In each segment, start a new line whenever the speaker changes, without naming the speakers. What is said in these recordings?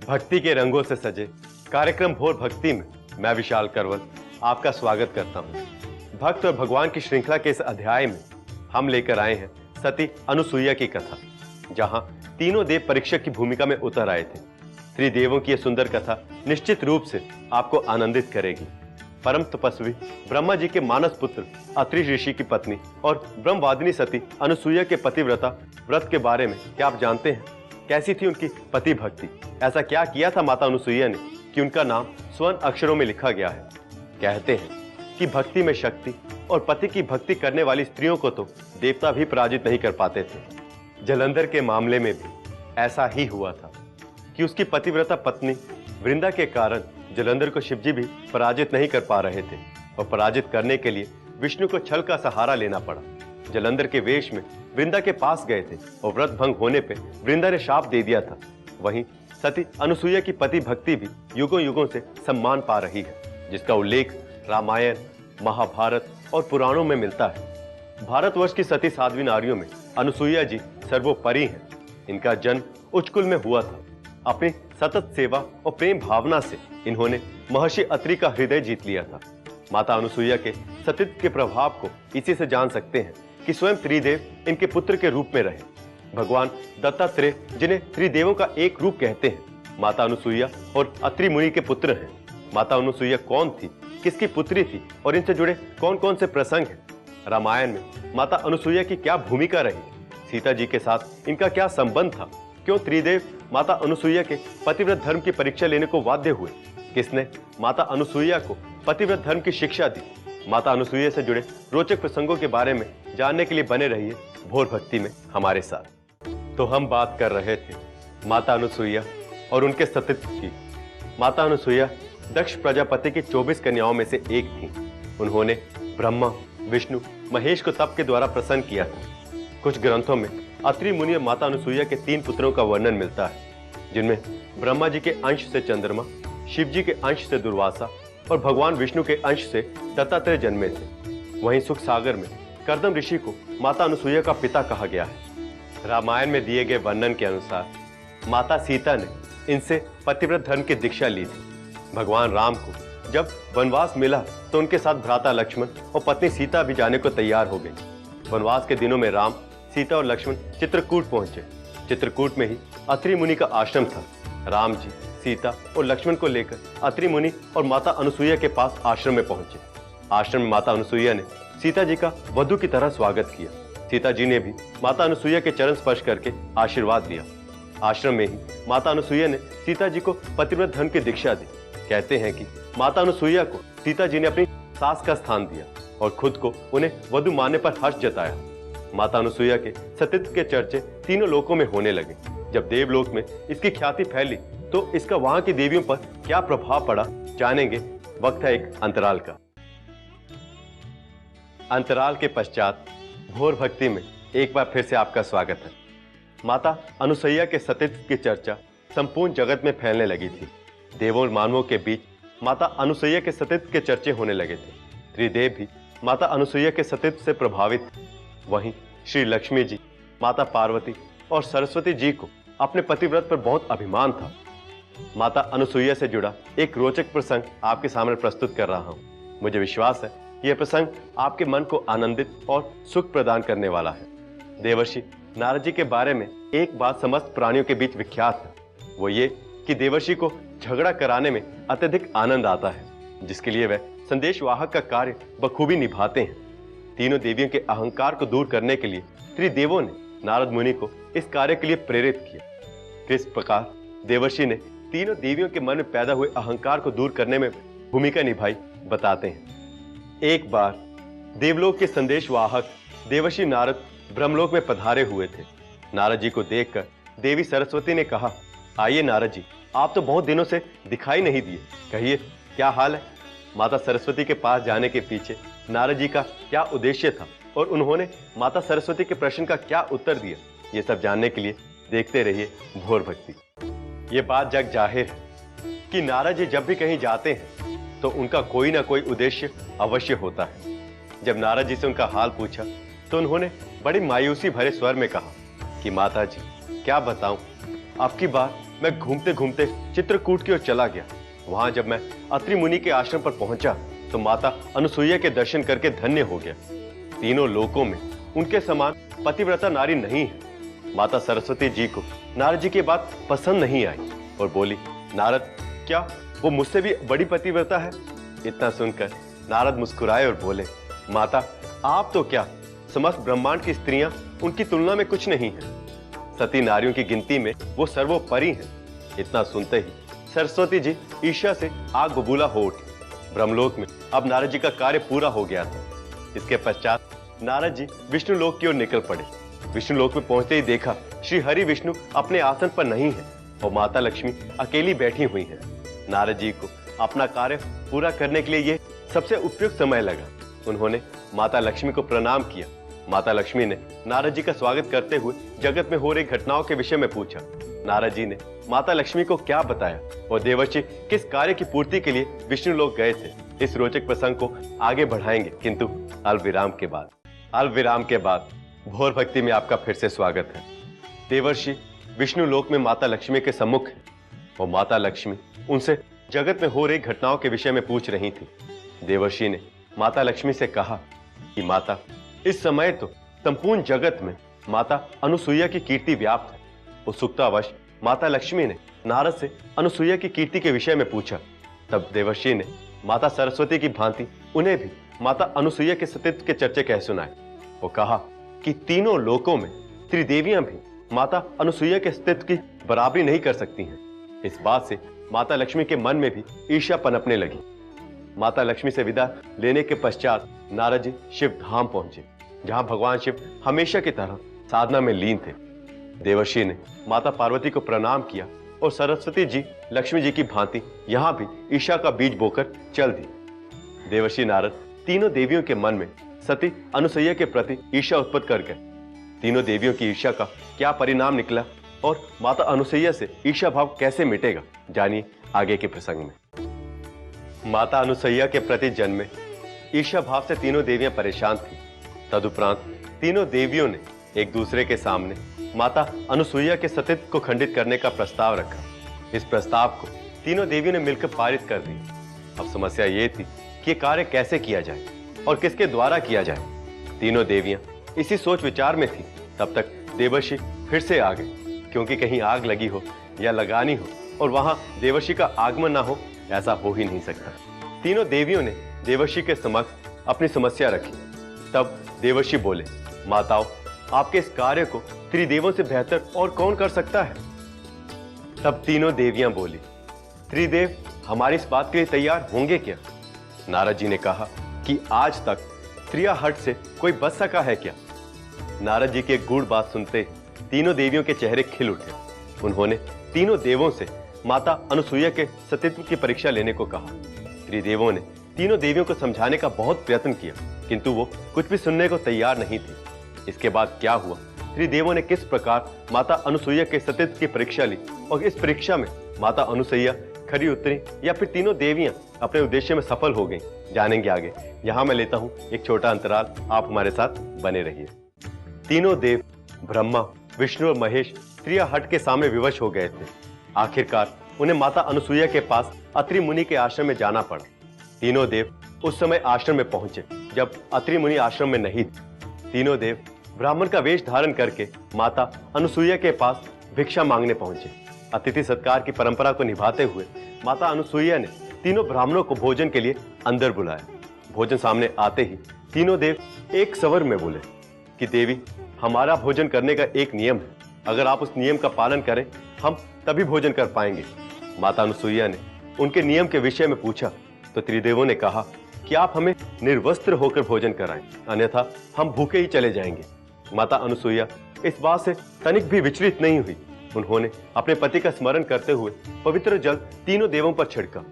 भक्ति के रंगों से सजे कार्यक्रम भोर भक्ति में मैं विशाल करवल आपका स्वागत करता हूं। भक्त और भगवान की श्रृंखला के इस अध्याय में हम लेकर आए हैं सती अनुसुईया की कथा, जहां तीनों देव परीक्षक की भूमिका में उतर आए थे। त्रिदेवों की यह सुंदर कथा निश्चित रूप से आपको आनंदित करेगी। परम तपस्वी ब्रह्मा जी के मानस पुत्र अत्रि ऋषि की पत्नी और ब्रह्मवादिनी सती अनुसुईया के पतिव्रता व्रत के बारे में क्या आप जानते हैं? कैसी थी उनकी पति भक्ति? ऐसा क्या किया था माता अनुसुईया ने कि उनका नाम स्वर्ण अक्षरों में लिखा गया है? कहते हैं कि भक्ति में शक्ति और पति की भक्ति करने वाली स्त्रियों को तो देवता भी पराजित नहीं कर पाते थे। जलंधर के मामले में भी ऐसा ही हुआ था कि उसकी पतिव्रता पत्नी वृंदा के कारण जलंधर को शिवजी भी पराजित नहीं कर पा रहे थे और पराजित करने के लिए विष्णु को छल का सहारा लेना पड़ा। जलंधर के वेश में वृंदा के पास गए थे और व्रत भंग होने पे वृंदा ने शाप दे दिया था। वहीं सती अनुसुईया की पति भक्ति भी युगों युगों से सम्मान पा रही है, जिसका उल्लेख रामायण, महाभारत और पुराणों में मिलता है। भारतवर्ष की सती साध्वी नारियों में अनुसुईया जी सर्वोपरि हैं। इनका जन्म उच्चकुल में हुआ था। अपनी सतत सेवा और प्रेम भावना से इन्होंने महर्षि अत्रि का हृदय जीत लिया था। माता अनुसुईया के सतीत्व के प्रभाव को इसी से जान सकते हैं कि स्वयं त्रिदेव इनके पुत्र के रूप में रहे। भगवान दत्तात्रेय, जिन्हें त्रिदेवों का एक रूप कहते हैं, माता अनुसुईया और अत्रि मुनि के पुत्र हैं। माता अनुसुईया कौन थी, किसकी पुत्री थी और इनसे जुड़े कौन कौन से प्रसंग हैं? रामायण में माता अनुसुईया की क्या भूमिका रही? सीता जी के साथ इनका क्या संबंध था? क्यों त्रिदेव माता अनुसुईया के पतिव्रत धर्म की परीक्षा लेने को बाध्य हुए? किसने माता अनुसुईया को पतिव्रत धर्म की शिक्षा दी? माता अनुसुईया से जुड़े रोचक प्रसंगों के बारे में जानने के लिए बने रहिए भोर भक्ति में हमारे साथ। तो हम बात कर रहे थे माता अनुसुईया और उनके सतीत्व की। माता अनुसुईया दक्ष प्रजापति की 24 कन्याओं में से एक थी। उन्होंने ब्रह्मा, विष्णु, महेश को तप के द्वारा प्रसन्न किया था। कुछ ग्रंथों में अत्रि मुनि और माता अनुसुईया के 3 पुत्रों का वर्णन मिलता है, जिनमें ब्रह्मा जी के अंश से चंद्रमा, शिव जी के अंश से दुर्वासा और भगवान विष्णु के अंश से दत्तात्रेय जन्मे थे। वहीं सुख सागर में कर्दम ऋषि को माता अनुसुईया का पिता कहा गया है। रामायण में दिए गए वर्णन के अनुसार माता सीता ने इनसे पतिव्रत धर्म की दीक्षा ली थी। भगवान राम को जब वनवास मिला तो उनके साथ भ्राता लक्ष्मण और पत्नी सीता भी जाने को तैयार हो गई। वनवास के दिनों में राम, सीता और लक्ष्मण चित्रकूट पहुंचे। चित्रकूट में ही अत्रि मुनि का आश्रम था। राम जी, सीता और लक्ष्मण को लेकर अत्रि मुनि और माता अनुसुईया के पास आश्रम में पहुंचे। आश्रम में माता अनुसुईया ने सीता जी का वधू की तरह स्वागत किया। सीता जी ने भी माता अनुसुईया के चरण स्पर्श करके आशीर्वाद दिया। आश्रम में ही माता अनुसुईया ने सीता जी को पतिव्रत धर्म की दीक्षा दी। कहते हैं कि माता अनुसुईया को सीता जी ने अपनी सास का स्थान दिया और खुद को उन्हें वधू मानने पर हर्ष जताया। माता अनुसुईया के सतीत्व के चर्चे तीनों लोकों में होने लगे। जब देवलोक में इसकी ख्याति फैली तो इसका वहां की देवियों पर क्या प्रभाव पड़ा, जानेंगे। वक्त है एक अंतराल का। अंतराल के पश्चात भोर भक्ति में एक बार फिर से आपका स्वागत है। माता अनुसुईया के सतीत्व की चर्चा संपूर्ण जगत में फैलने लगी थी। देवों और मानवों के बीच माता अनुसुईया के सतीत्व के चर्चे होने लगे थे। त्रिदेव भी माता अनुसुईया के सतीत्व से प्रभावित थे। वहीं श्री लक्ष्मी जी, माता पार्वती और सरस्वती जी को अपने पतिव्रत पर बहुत अभिमान था। माता अनुसुईया से जुड़ा एक रोचक प्रसंग आपके सामने प्रस्तुत कर रहा हूं। मुझे विश्वास है यह प्रसंग आपके मन को आनंदित और सुख प्रदान करने वाला है। देवर्षि नारद जी के बारे में एक बात समस्त प्राणियों के बीच विख्यात है। वो ये कि देवर्षि को झगड़ा कराने में अत्यधिक आनंद आता है, जिसके लिए वह संदेशवाहक का कार्य बखूबी निभाते हैं। तीनों देवियों के अहंकार को दूर करने के लिए त्रिदेवों ने नारद मुनि को इस कार्य के लिए प्रेरित किया। किस प्रकार देवर्षि ने तीनों देवियों के मन में पैदा हुए अहंकार को दूर करने में भूमिका निभाई, बताते हैं। एक बार देवलोक के संदेशवाहक देवर्षि नारद ब्रह्मलोक में पधारे हुए थे। नारद जी को देखकर देवी सरस्वती ने कहा, आइए नारद जी, आप तो बहुत दिनों से दिखाई नहीं दिए, कहिए क्या हाल है? माता सरस्वती के पास जाने के पीछे नारद जी का क्या उद्देश्य था और उन्होंने माता सरस्वती के प्रश्न का क्या उत्तर दिया, ये सब जानने के लिए देखते रहिए भोर भक्ति। ये बात जग जाहिर है कि नारद जी जब भी कहीं जाते हैं तो उनका कोई ना कोई उद्देश्य अवश्य होता है। जब नारद जी से उनका हाल पूछा तो उन्होंने बड़ी मायूसी भरे स्वर में कहा कि माता जी क्या बताऊं, अब की बार मैं घूमते घूमते चित्रकूट की ओर चला गया। वहां जब मैं अत्रि मुनि के आश्रम पर पहुंचा तो माता अनुसुईया के दर्शन करके धन्य हो गया। तीनों लोकों में उनके समान पतिव्रता नारी नहीं है। माता सरस्वती जी को नारद जी की बात पसंद नहीं आई और बोली, नारद, क्या वो मुझसे भी बड़ी पतिव्रता है? इतना सुनकर नारद मुस्कुराए और बोले, माता, आप तो क्या, समस्त ब्रह्मांड की स्त्रियां उनकी तुलना में कुछ नहीं है। सती नारियों की गिनती में वो सर्वोपरि हैं। इतना सुनते ही सरस्वती जी ईर्ष्या से आग बबूला हो उठी। ब्रह्मलोक में अब नारद जी का कार्य पूरा हो गया था। इसके पश्चात नारद जी विष्णु लोक की ओर निकल पड़े। विष्णु लोक में पहुंचते ही देखा श्री हरि विष्णु अपने आसन पर नहीं है और माता लक्ष्मी अकेली बैठी हुई है। नारद जी को अपना कार्य पूरा करने के लिए ये सबसे उपयुक्त समय लगा। उन्होंने माता लक्ष्मी को प्रणाम किया। माता लक्ष्मी ने नारद जी का स्वागत करते हुए जगत में हो रही घटनाओं के विषय में पूछा। नारद जी ने माता लक्ष्मी को क्या बताया और देवर्षि किस कार्य की पूर्ति के लिए विष्णु लोक गए थे। इस रोचक प्रसंग को आगे बढ़ाएंगे, किंतु अल्प विराम के बाद भोर भक्ति में आपका फिर से स्वागत है। देवर्षि विष्णु लोक में माता लक्ष्मी के सम्मुख है और माता लक्ष्मी उनसे जगत में हो रही घटनाओं के विषय में पूछ रही थी। देवर्षि ने माता लक्ष्मी से कहा कि माता, इस समय तो संपूर्ण जगत में माता अनुसुईया की कीर्ति व्याप्त है। उत्सुकतावश माता लक्ष्मी ने नारद से अनुसुईया की कीर्ति के विषय में पूछा। तब देवर्षि ने माता सरस्वती की भांति उन्हें भी माता अनुसुईया के सतीत्व के चर्चे कह सुनाए। वो कहा कि तीनों लोकों में त्रिदेवियां भी माता अनुसुईया के सतीत्व की बराबरी नहीं कर सकती हैं। इस बात से माता लक्ष्मी के मन में भी ईर्ष्या पनपने लगी। माता लक्ष्मी से विदा लेने के पश्चात नारद जी शिव धाम पहुंचे, जहां भगवान शिव हमेशा की तरह साधना में लीन थे। देवर्षि ने माता पार्वती को प्रणाम किया और सरस्वती जी लक्ष्मी जी की भांति यहां भी ईर्ष्या का बीज बोकर चल दी। देवर्षि नारद तीनों देवियों के मन में सती अनुसुईया के प्रति ईर्ष्या उत्पन्न कर गए। तीनों देवियों की ईर्ष्या का क्या परिणाम निकला और माता अनुसुईया से ईर्ष्या भाव कैसे मिटेगा, जानिए आगे के प्रसंग में। माता अनुसुईया के प्रति जन्मे ईर्ष्या भाव से तीनों देवियां परेशान थीं। तदुपरांत तीनों देवियों ने एक दूसरे के सामने माता अनुसुईया के सतीत्व को खंडित करने का प्रस्ताव रखा। इस प्रस्ताव को तीनों देवियों ने मिलकर पारित कर दिया। अब समस्या ये थी कि ये कार्य कैसे किया जाए और किसके द्वारा किया जाए। तीनों देवियां इसी सोच विचार में थी। तब तक देवर्षि फिर से आ गए, क्योंकि कहीं आग लगी हो या लगानी हो और वहां देवर्षि का आगमन ना हो, ऐसा हो ही नहीं सकता। तीनों देवियों ने देवर्षि के समक्ष अपनी समस्या रखी। तब देवर्षि बोले, माताओं, आपके इस कार्य को त्रिदेवों से बेहतर और कौन कर सकता है? तब तीनों देवियां बोली, त्रिदेव हमारी इस बात के लिए तैयार होंगे क्या? नारद जी ने कहा कि आज तक त्रियाहट से कोई बच सका है क्या? नारद जी की एक गूढ़ बात सुनते ही तीनों देवियों के चेहरे खिल उठे। उन्होंने तीनों देवों से माता अनुसुईया के सतीत्व की परीक्षा लेने को कहा। त्रिदेवों ने तीनों देवियों को समझाने का बहुत प्रयत्न किया, किंतु वो कुछ भी सुनने को तैयार नहीं थी। इसके बाद क्या हुआ, त्रिदेवों ने किस प्रकार माता अनुसुईया के सतीत्व की परीक्षा ली और इस परीक्षा में माता अनुसुईया खरी उतरी या फिर तीनों देवियां अपने उद्देश्य में सफल हो गईं, जानेंगे आगे। यहां मैं लेता हूं एक छोटा अंतराल, आप हमारे साथ बने रहिए। तीनों देव ब्रह्मा, विष्णु और महेश त्रियाहट के सामने विवश हो गए थे। आखिरकार उन्हें माता अनुसुईया के पास अत्रि मुनि के आश्रम में जाना पड़ा। तीनों देव उस समय आश्रम में पहुंचे जब अत्रि मुनि आश्रम में नहीं थे। तीनों देव ब्राह्मण का वेश धारण करके माता अनुसुईया के पास भिक्षा मांगने पहुंचे। अतिथि सत्कार की परंपरा को निभाते हुए माता अनुसुईया ने तीनों ब्राह्मणों को भोजन के लिए अंदर बुलाया। भोजन सामने आते ही तीनों देव एक स्वर में बोले कि देवी, हमारा भोजन करने का एक नियम है, अगर आप उस नियम का पालन करें हम तभी भोजन कर पाएंगे। माता अनुसुईया ने उनके नियम के विषय में पूछा तो त्रिदेवों ने कहा कि आप हमें निर्वस्त्र होकर भोजन कराएं, अन्यथा हम भूखे ही चले जाएंगे। माता अनुसुईया इस बात से तनिक भी विचलित नहीं हुई। उन्होंने अपने पति का स्मरण करते हुए पवित्र जल तीनों देवों पर छिड़का।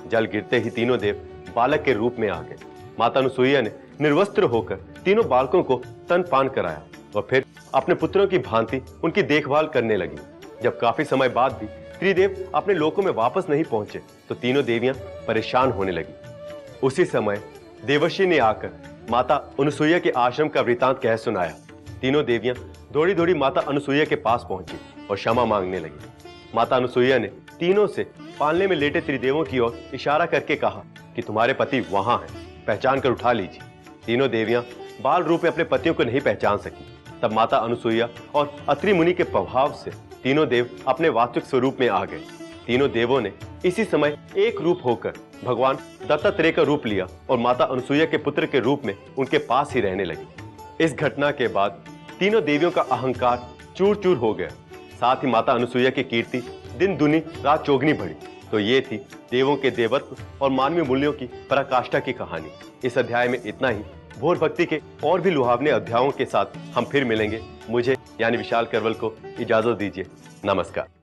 जल गिरते ही तीनों देव बालक के रूप में आ गए। माता अनुसुईया ने निर्वस्त्र होकर तीनों बालकों को स्तनपान कराया और फिर अपने पुत्रों की भांति उनकी देखभाल करने लगी। जब काफी समय बाद भी त्रिदेव अपने लोकों में वापस नहीं पहुंचे तो तीनों देवियां परेशान होने लगी। उसी समय देवर्षि ने आकर माता अनुसुईया के आश्रम का वृतांत कह सुनाया। तीनों देवियां दौड़ी दौड़ी माता अनुसुईया के पास पहुंची और क्षमा मांगने लगी। माता अनुसुईया ने तीनों से पालने में लेटे त्रिदेवों की ओर इशारा करके कहा कि तुम्हारे पति वहां हैं, पहचान कर उठा लीजिए। तीनों देवियां बाल रूप में अपने पतियों को नहीं पहचान सकी। तब माता अनुसुईया और अत्रि मुनि के प्रभाव से तीनों देव अपने वास्तविक स्वरूप में आ गए। तीनों देवों ने इसी समय एक रूप होकर भगवान दत्तात्रेय का रूप लिया और माता अनुसुईया के पुत्र के रूप में उनके पास ही रहने लगे। इस घटना के बाद तीनों देवियों का अहंकार चूर चूर हो गया। साथ ही माता अनुसुईया की कीर्ति दिन दुनी रात चौगनी बढ़ी। तो ये थी देवों के देवत्व और मानवीय मूल्यों की पराकाष्ठा की कहानी। इस अध्याय में इतना ही। भोर भक्ति के और भी लुभावने अध्यायों के साथ हम फिर मिलेंगे। मुझे यानी विशाल करवल को इजाजत दीजिए। नमस्कार।